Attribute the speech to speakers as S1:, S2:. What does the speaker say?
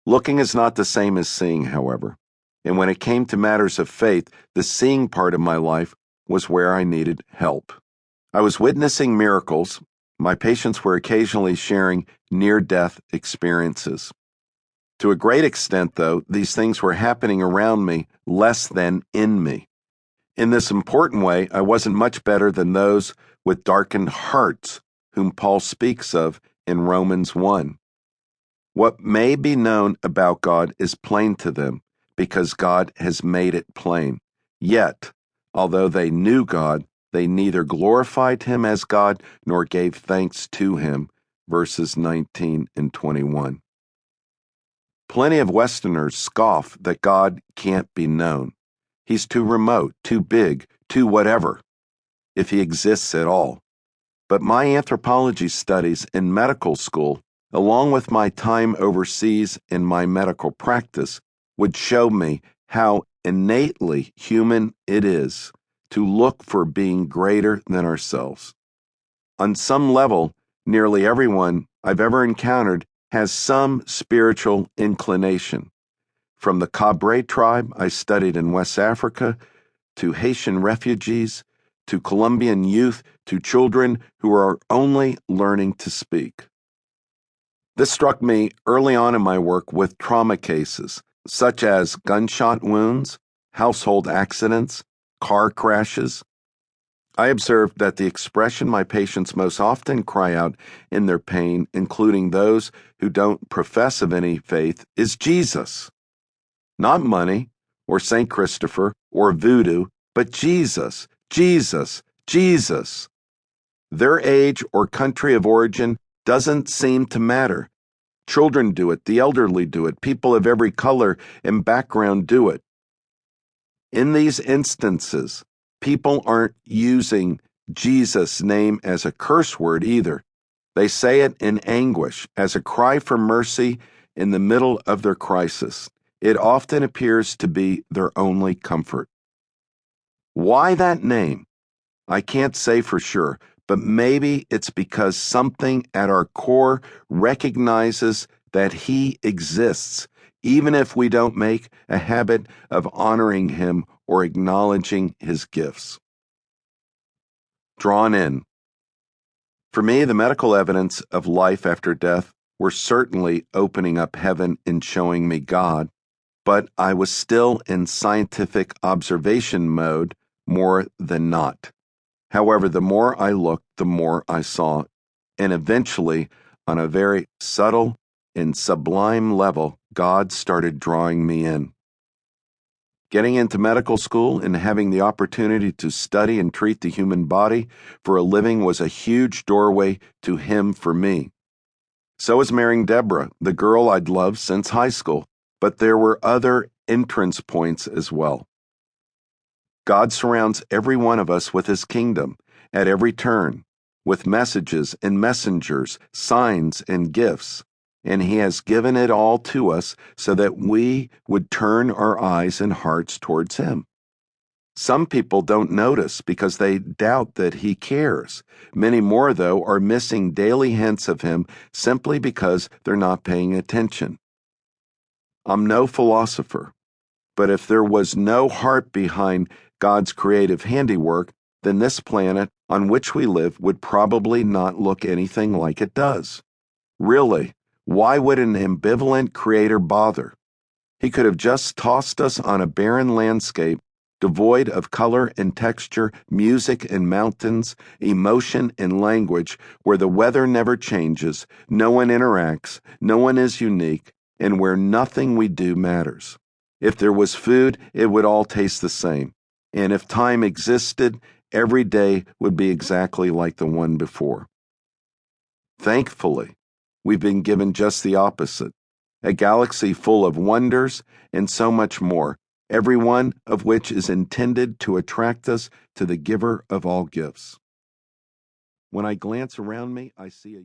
S1: Looking is not the same as seeing, however, and when it came to matters of faith, the seeing part of my life was where I needed help. I was witnessing miracles. My patients were occasionally sharing near-death experiences. To a great extent, though, these things were happening around me less than in me. In this important way, I wasn't much better than those with darkened hearts, whom Paul speaks of in Romans 1. What may be known about God is plain to them, because God has made it plain. Yet, although they knew God, they neither glorified him as God nor gave thanks to him. Verses 19 and 21. Plenty of Westerners scoff that God can't be known. He's too remote, too big, too whatever, if he exists at all. But my anthropology studies in medical school, along with my time overseas in my medical practice, would show me how innately human it is to look for being greater than ourselves. On some level, nearly everyone I've ever encountered has some spiritual inclination. From the Cabre tribe I studied in West Africa, to Haitian refugees, to Colombian youth, to children who are only learning to speak. This struck me early on in my work with trauma cases, such as gunshot wounds, household accidents, car crashes. I observed that the expression my patients most often cry out in their pain, including those who don't profess of any faith, is Jesus. Not money, or St. Christopher, or voodoo, but Jesus, Jesus, Jesus. Their age or country of origin doesn't seem to matter. Children do it, the elderly do it, people of every color and background do it. In these instances, people aren't using Jesus' name as a curse word either. They say it in anguish, as a cry for mercy in the middle of their crisis. It often appears to be their only comfort. Why that name? I can't say for sure, but maybe it's because something at our core recognizes that he exists, even if we don't make a habit of honoring him or acknowledging his gifts. Drawn in. For me, the medical evidence of life after death were certainly opening up heaven and showing me God, but I was still in scientific observation mode more than not. However, the more I looked, the more I saw, and eventually, on a very subtle and sublime level, God started drawing me in. Getting into medical school and having the opportunity to study and treat the human body for a living was a huge doorway to him for me. So was marrying Deborah, the girl I'd loved since high school, but there were other entrance points as well. God surrounds every one of us with his kingdom at every turn, with messages and messengers, signs and gifts, and he has given it all to us so that we would turn our eyes and hearts towards him. Some people don't notice because they doubt that he cares. Many more, though, are missing daily hints of him simply because they're not paying attention. I'm no philosopher, but if there was no heart behind God's creative handiwork, then this planet on which we live would probably not look anything like it does. Really, why would an ambivalent creator bother? He could have just tossed us on a barren landscape, devoid of color and texture, music and mountains, emotion and language, where the weather never changes, no one interacts, no one is unique, and where nothing we do matters. If there was food, it would all taste the same. And if time existed, every day would be exactly like the one before. Thankfully, we've been given just the opposite, a galaxy full of wonders and so much more, every one of which is intended to attract us to the giver of all gifts. When I glance around me, I see a